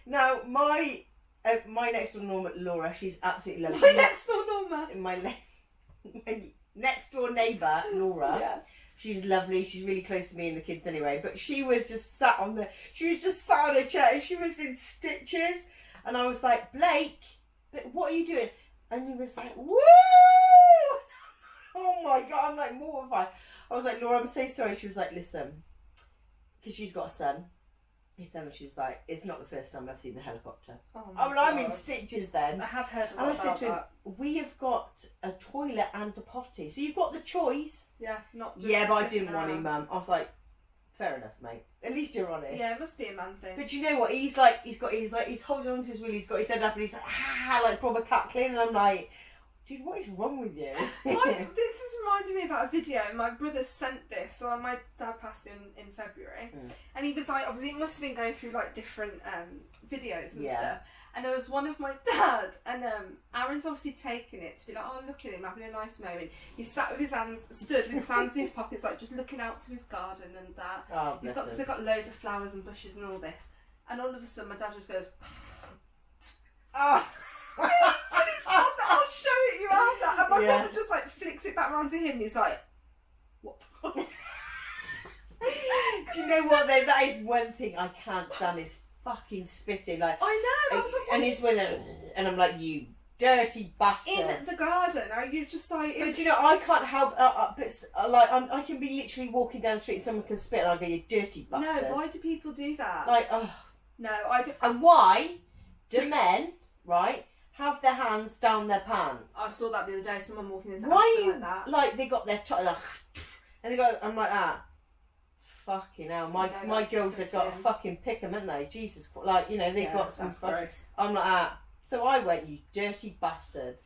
Speaker 1: Now, my next door neighbour, Laura, she's absolutely lovely.
Speaker 2: My next door Norma.
Speaker 1: My next door neighbour, Laura.
Speaker 2: Yeah.
Speaker 1: She's lovely. She's really close to me and the kids anyway. But she was just sat on her chair and she was in stitches. And I was like, Blake, what are you doing? And he was like, woo! Oh my God, I'm like mortified. I was like, Laura, I'm so sorry. She was like, listen, because she's got a son. She was like, it's not the first time I've seen the helicopter.
Speaker 2: Oh
Speaker 1: well, I'm in stitches then.
Speaker 2: I have heard a
Speaker 1: And
Speaker 2: lot
Speaker 1: I said
Speaker 2: about
Speaker 1: to him,
Speaker 2: that.
Speaker 1: we have got a toilet and a potty. So you've got the choice.
Speaker 2: Yeah, not just
Speaker 1: Yeah, but I
Speaker 2: flipping
Speaker 1: didn't want him,
Speaker 2: around.
Speaker 1: Mum. I was like, fair enough, mate. At least you're honest.
Speaker 2: Yeah, it must be a man thing.
Speaker 1: But you know what? He's holding on to his wheel. He's got his head up and he's like, like proper cackling. And I'm like, dude, what is wrong with you?
Speaker 2: This is reminding me about a video. My brother sent this. So my dad passed in February, and he was like, obviously, it must have been going through like different videos and stuff. And there was one of my dad, and Aaron's obviously taken it to be like, oh, look at him having a nice moment. He stood with his hands in his pockets, like just looking out to his garden and that.
Speaker 1: Oh,
Speaker 2: He's got loads of flowers and bushes and all this. And all of a sudden, my dad just goes,
Speaker 1: oh.
Speaker 2: and he's on that, I'll show it you after. And my brother just like flicks it back around to him, and he's like, what?
Speaker 1: Do you know what? Though, that is one thing I can't stand is fucking spitting. Like
Speaker 2: I know. I was like,
Speaker 1: and he's with it, and I'm like, you dirty bastard.
Speaker 2: in the garden, are you just like?
Speaker 1: But you know, I can't help. Like I can be literally walking down the street and someone can spit, and I'll go, you dirty bastard.
Speaker 2: No, why do people do that?
Speaker 1: Like, oh.
Speaker 2: No, I do.
Speaker 1: And why do men, right, have their hands down their pants?
Speaker 2: I saw that the other day. Someone walking into
Speaker 1: Why
Speaker 2: like that.
Speaker 1: Like they got their like, and they go, I'm like that. Fucking hell, my girls have got a fucking pick 'em, haven't they? Jesus, like, you know, they've got some
Speaker 2: gross.
Speaker 1: I'm like that. So I went, you dirty bastard.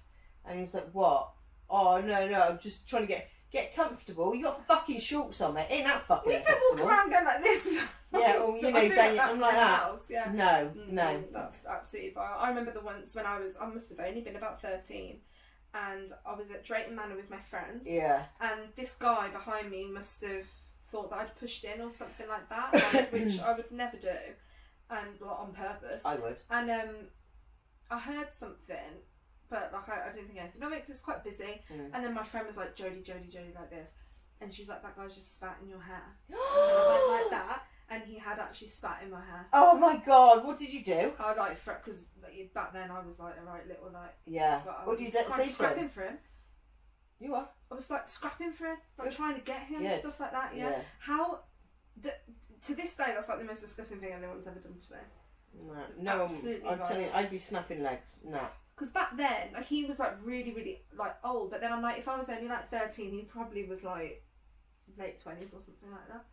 Speaker 1: And he was like, what? Oh, no, I'm just trying to get comfortable. You got fucking shorts on, mate. Ain't that fucking
Speaker 2: We don't walk around going like this.
Speaker 1: Yeah, well, you know, I'm like that.
Speaker 2: House, yeah.
Speaker 1: No.
Speaker 2: That's absolutely fine. I remember the once when I must have only been about 13, and I was at Drayton Manor with my friends.
Speaker 1: Yeah.
Speaker 2: And this guy behind me must have thought that I'd pushed in or something like that, like, which I would never do, and on purpose.
Speaker 1: I would.
Speaker 2: And I heard something, but like I didn't think anything of it because it's quite busy. And then my friend was like, Jodie, like this, and she was like, that guy's just spat in your hair. And I went like that, and he had actually spat in my hair.
Speaker 1: Oh my God! What did you do?
Speaker 2: I like because back then I was like a right little like.
Speaker 1: Yeah. What did you say?
Speaker 2: Scrapping for him.
Speaker 1: You are.
Speaker 2: I was like scrapping for him, like trying to get him and stuff like that. Yeah.
Speaker 1: Yeah.
Speaker 2: How? To this day, that's like the most disgusting thing anyone's ever done to me.
Speaker 1: No,
Speaker 2: absolutely
Speaker 1: I'm telling you, I'd be snapping legs. No.
Speaker 2: Because back then, like, he was like really, really like old. But then I'm like, if I was only like 13, he probably was like late 20s or something like that.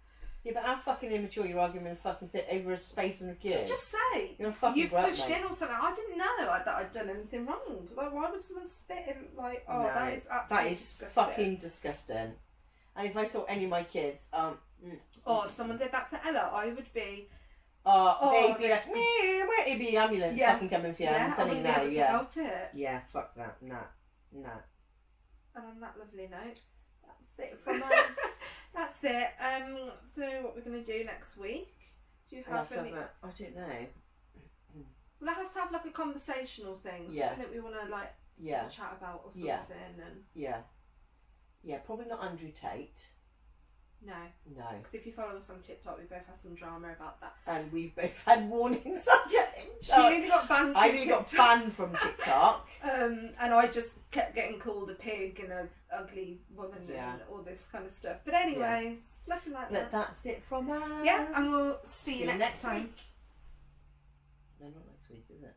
Speaker 1: Yeah, but how fucking immature you're arguing with fucking over a space and a kid.
Speaker 2: Just say
Speaker 1: you're fucking
Speaker 2: you've
Speaker 1: right,
Speaker 2: pushed
Speaker 1: mate.
Speaker 2: in or something. I didn't know that I'd done anything wrong. Like, why would someone spit in? Like, oh,
Speaker 1: No,
Speaker 2: that is absolutely
Speaker 1: that is
Speaker 2: disgusting.
Speaker 1: fucking disgusting. And if I saw any of my kids,
Speaker 2: if someone did that to Ella, I would be.
Speaker 1: they'd be like, it'd be the ambulance fucking coming for you.
Speaker 2: Yeah,
Speaker 1: I'm
Speaker 2: I
Speaker 1: telling you
Speaker 2: wouldn't be
Speaker 1: now,
Speaker 2: able to
Speaker 1: yeah.
Speaker 2: help it.
Speaker 1: Yeah, fuck that. Nah.
Speaker 2: And on that lovely note,
Speaker 1: That's it from us.
Speaker 2: that's it. So what we're going to do next week? Do you have any?
Speaker 1: I don't know.
Speaker 2: We'll have to have like a conversational thing, something that we want to like chat about or something. And
Speaker 1: Yeah, probably not Andrew Tate.
Speaker 2: No. Because if you follow us on TikTok, we both had some drama about that.
Speaker 1: And we've both had warnings.
Speaker 2: She nearly got banned from
Speaker 1: I nearly got banned from TikTok.
Speaker 2: And I just kept getting called a pig and an ugly woman and all this kind of stuff. But anyways, nothing like that.
Speaker 1: But that's it from us.
Speaker 2: Yeah, and we'll see you next time.
Speaker 1: Week. No, not next week, is it?